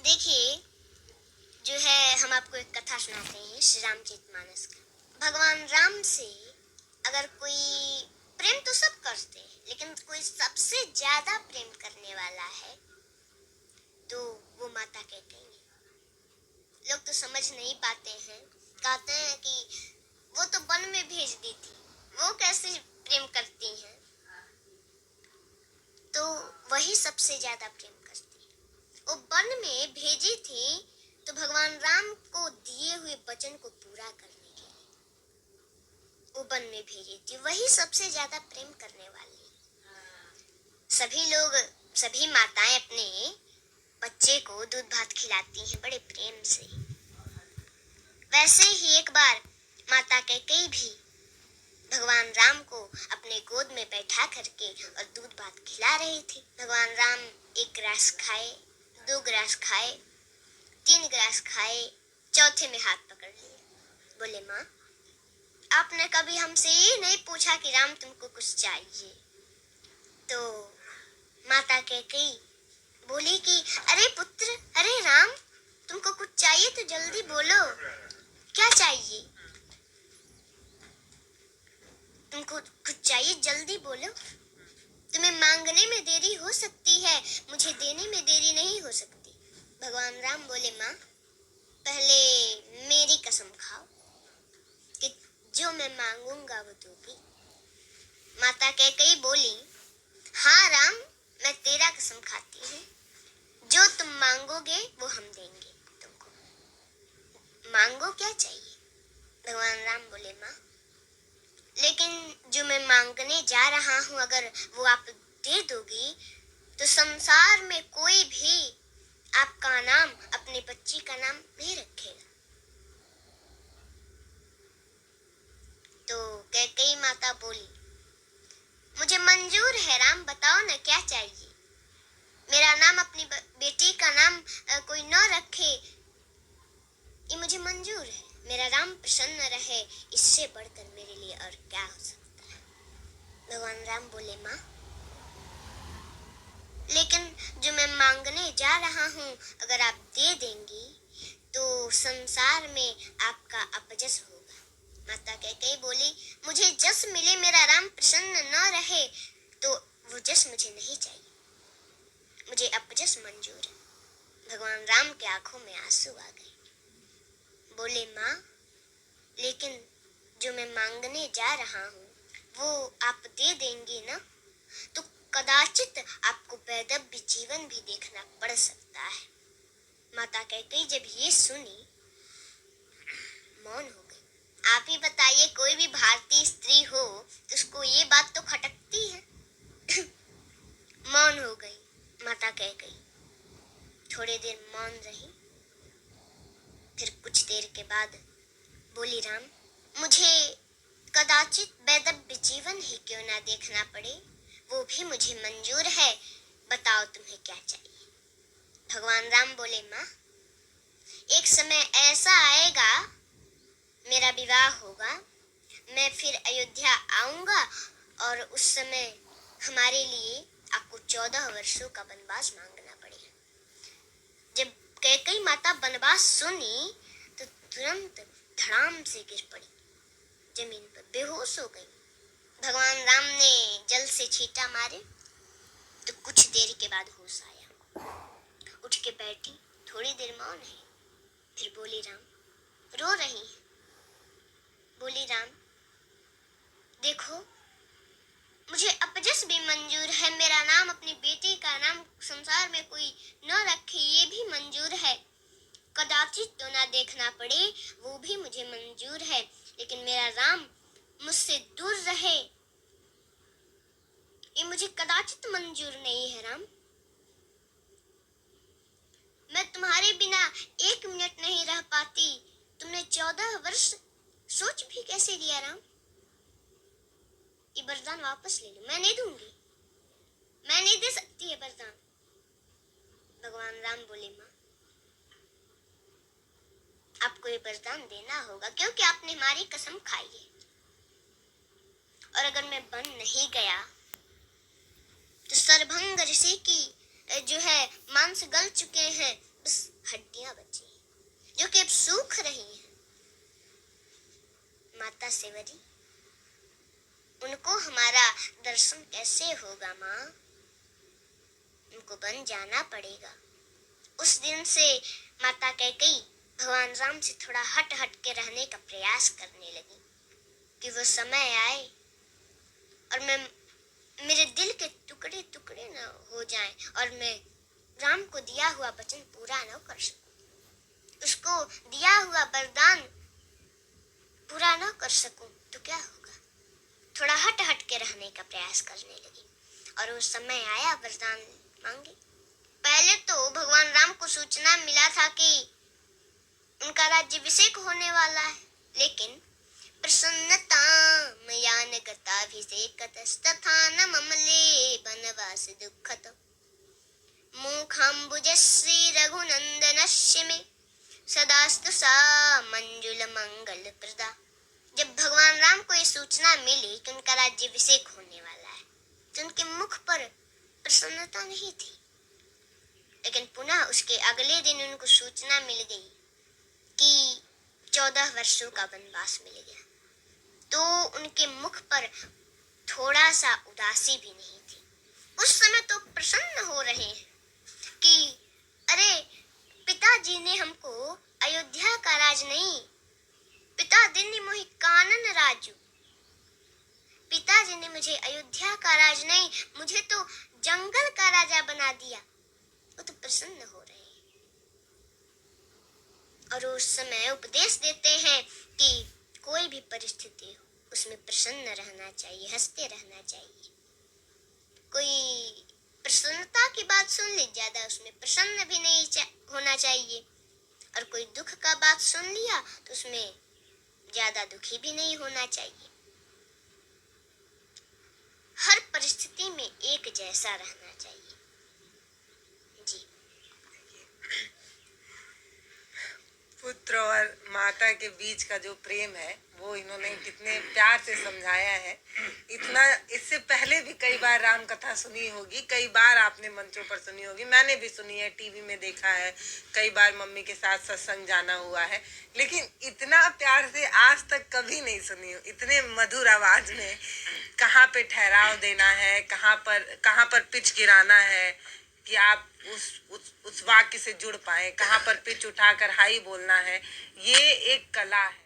देखिए, जो है हम आपको एक कथा सुनाते हैं श्री रामचरितमानस का। भगवान राम से अगर कोई प्रेम तो सब करते हैं, लेकिन कोई सबसे ज्यादा प्रेम करने वाला है तो वो माता कैकेयी है। लोग तो समझ नहीं पाते हैं, कहते हैं कि वो तो वन में भेज दी थी, वो कैसे प्रेम करती हैं। तो वही सबसे ज्यादा प्रेम करती है। वो वन में भेजी थी तो भगवान राम को दिए हुए वचन को पूरा करने के लिए वो वन में भेजी थी। वही सबसे ज्यादा प्रेम करने वाली। सभी लोग, सभी माताएं अपने बच्चे को दूध भात खिलाती हैं बड़े प्रेम से। वैसे ही एक बार माता कैकेयी भी भगवान राम को अपने गोद में बैठा करके और दूध भात खिला रही थी। भगवान राम एक गिलास खाए, 2 गिलास खाए, 3 गिलास खाए, चौथे में हाथ पकड़ लिए। बोले, माँ, आपने कभी हमसे ये नहीं पूछा कि राम तुमको कुछ चाहिए? तो माता कैकेयी बोली कि अरे पुत्र, अरे राम, तुमको कुछ चाहिए तो जल्दी बोलो, क्या चाहिए? तुमको कुछ चाहिए, जल्दी बोलो। तुम्हें मांगने में देरी हो सकती है, मुझे देने में देरी नहीं हो सकती। भगवान राम बोले, माँ, पहले मेरी कसम खाओ कि जो मैं मांगूंगा वो दोगी। माता कैकेयी बोली, हाँ राम, मैं तेरा कसम खाती हूँ, जो तुम मांगोगे वो हम देंगे तुमको। मांगो, क्या चाहिए? भगवान राम बोले, माँ, लेकिन जो मैं मांगने जा रहा हूँ अगर वो आप दे दोगी तो संसार में कोई भी आपका नाम, अपने बच्ची का नाम नहीं रखेगा। तो कैकेयी माता बोली, मुझे मंजूर है राम, बताओ ना क्या चाहिए। मेरा नाम, अपनी बेटी का नाम कोई न रखे, ये मुझे मंजूर है। मेरा राम प्रसन्न रहे, इससे बढ़कर मेरे लिए और क्या हो सकता है। भगवान राम बोले, माँ, लेकिन जो मैं मांगने जा रहा हूँ अगर आप दे देंगी तो संसार में आपका अपजस होगा। माता कैकेयी बोली, मुझे जस मिले, मेरा राम प्रसन्न न रहे तो वो जस मुझे नहीं चाहिए, मुझे अपजस मंजूर है। भगवान राम के आंखों में आंसू आ गए। बोले, माँ, लेकिन जो मैं मांगने जा रहा हूँ वो आप दे देंगी ना, तो कदाचित आपको वैधव्य जीवन भी देखना पड़ सकता है। माता कैकेयी जब ये सुनी मौन हो गई। आप ही बताइए, कोई भी भारतीय स्त्री हो तो उसको ये बात तो खटकती है। मौन हो गई माता कैकेयी। थोड़ी देर मौन रही, फिर कुछ देर के बाद बोली, राम, मुझे कदाचित वैधव्य जीवन ही क्यों ना देखना पड़े, वो भी मुझे मंजूर है। बताओ तुम्हें क्या चाहिए। भगवान राम बोले, माँ, एक समय ऐसा आएगा, मेरा विवाह होगा, मैं फिर अयोध्या आऊंगा और उस समय हमारे लिए आपको 14 वर्षों का वनवास मांगना पड़ेगा। जब कैकेयी माता वनवास सुनी तो तुरंत धड़ाम से गिर पड़ी, जमीन पर बेहोश हो गई। भगवान राम ने जल से छींटा मारे तो कुछ देर के बाद होश आया। उठ के बैठी, थोड़ी देर मौन है, फिर बोली, राम, रो रही है? बोली, राम, देखो, मुझे अपजस भी मंजूर है, मेरा नाम, अपनी बेटी का नाम संसार में कोई न रखे, ये भी मंजूर है। कदाचित तो ना देखना पड़े, वो भी मुझे मंजूर है, लेकिन मेरा राम मुझसे दूर रहे, ये मुझे कदाचित मंजूर नहीं है। राम, मैं तुम्हारे बिना 1 मिनट नहीं रह पाती। तुमने 14 वर्ष सोच भी कैसे लिया राम? ये वरदान वापस ले लो, मैं नहीं दूंगी, मैं नहीं दे सकती है वरदान। भगवान राम बोले, माँ, आपको ये वरदान देना होगा क्योंकि आपने हमारी कसम खाई है, और अगर मैं बन नहीं गया तो सरभंग ऋषि की जो है मांस गल चुके हैं, बस हड्डियां बची हैं जो कि अब सूख रही हैं। माता सेवरी, उनको हमारा दर्शन कैसे होगा माँ? उनको बन जाना पड़ेगा। उस दिन से माता कैकेयी भगवान राम से थोड़ा हट हट के रहने का प्रयास करने लगी कि वो समय आए और मेरे दिल के टुकड़े टुकड़े न हो जाएं और मैं राम को दिया हुआ वचन पूरा न कर सकूं, उसको दिया हुआ वरदान पूरा न कर सकूं तो क्या होगा? थोड़ा हट हट के रहने का प्रयास करने लगी और वो समय आया वरदान मांगे। पहले तो भगवान राम को सूचना मिला था कि उनका राज्याभिषेक होने वाला है, लेकिन प्रसन्नतां मया न गताभिषेकतस्तथा ममले वनवास दुःखत मूखाम्बुजश्री रघुनन्दनस्य मे सदास्तु सा मंजुल मंगल प्रदा। जब भगवान राम को ये सूचना मिली कि उनका राज्याभिषेक होने वाला है तो उनके मुख पर प्रसन्नता नहीं थी, लेकिन पुनः उसके अगले दिन उनको सूचना मिल गई कि 14 वर्षों का वनवास मिल गया, तो उनके मुख पर थोड़ा सा उदासी भी नहीं थी। उस समय तो प्रसन्न हो रहे हैं कि अरे पिताजी ने हमको अयोध्या का राज नहीं, पिता दिन्नी मोहि कानन राजू, पिताजी ने मुझे अयोध्या का राज नहीं, मुझे तो जंगल का राजा बना दिया। वो तो प्रसन्न हो रहे हैं और उस समय उपदेश देते हैं कि कोई भी परिस्थिति हो उसमें प्रसन्न रहना चाहिए, हंसते रहना चाहिए। कोई प्रसन्नता की बात सुन ली, ज्यादा उसमें प्रसन्न भी नहीं होना चाहिए, और कोई दुख का बात सुन लिया तो उसमें ज्यादा दुखी भी नहीं होना चाहिए। हर परिस्थिति में एक जैसा रहना चाहिए। जी। पुत्र और माता के बीच का जो प्रेम है वो इन्होंने कितने प्यार से समझाया है। इतना इससे पहले भी कई बार राम कथा सुनी होगी, कई बार आपने मंचों पर सुनी होगी, मैंने भी सुनी है, टीवी में देखा है, कई बार मम्मी के साथ सत्संग जाना हुआ है, लेकिन इतना प्यार से आज तक कभी नहीं सुनी हो। इतने मधुर आवाज में कहाँ पे ठहराव देना है, कहाँ पर पिच गिराना है कि आप उस वाक्य से जुड़ पाए, कहाँ पर पिच उठाकर हाई बोलना है, ये एक कला है।